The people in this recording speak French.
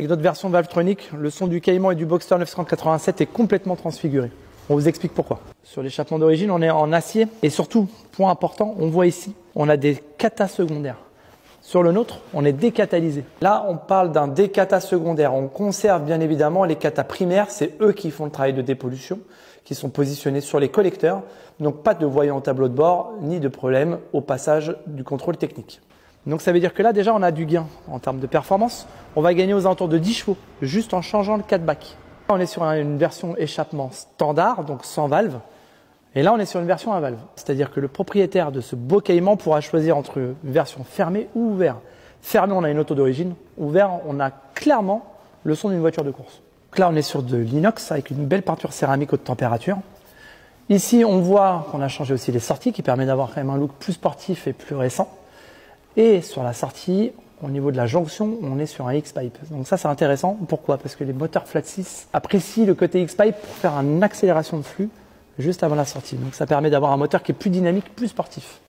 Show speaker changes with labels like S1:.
S1: Avec notre version Valvetronic, le son du Cayman et du Boxster 987 est complètement transfiguré. On vous explique pourquoi. Sur l'échappement d'origine, on est en acier et surtout, point important, on voit ici, on a des catas secondaires. Sur le nôtre, on est décatalysé. Là, on parle d'un décata secondaire. On conserve bien évidemment les catas primaires, c'est eux qui font le travail de dépollution, qui sont positionnés sur les collecteurs. Donc pas de voyant au tableau de bord, ni de problème au passage du contrôle technique. Donc ça veut dire que là déjà on a du gain en termes de performance. On va gagner aux alentours de 10 chevaux, juste en changeant le cat-back. On est sur une version échappement standard, donc sans valve. Et là on est sur une version à valve. C'est-à-dire que le propriétaire de ce beau Cayman pourra choisir entre une version fermée ou ouverte. Fermée, on a une auto d'origine. Ouvert, on a clairement le son d'une voiture de course. Donc là on est sur de l'inox avec une belle peinture céramique haute température. Ici on voit qu'on a changé aussi les sorties qui permet d'avoir quand même un look plus sportif et plus récent. Et sur la sortie, au niveau de la jonction, on est sur un X-Pipe. Donc ça c'est intéressant. Pourquoi? Parce que les moteurs flat 6 apprécient le côté X-Pipe pour faire une accélération de flux juste avant la sortie. Donc ça permet d'avoir un moteur qui est plus dynamique, plus sportif.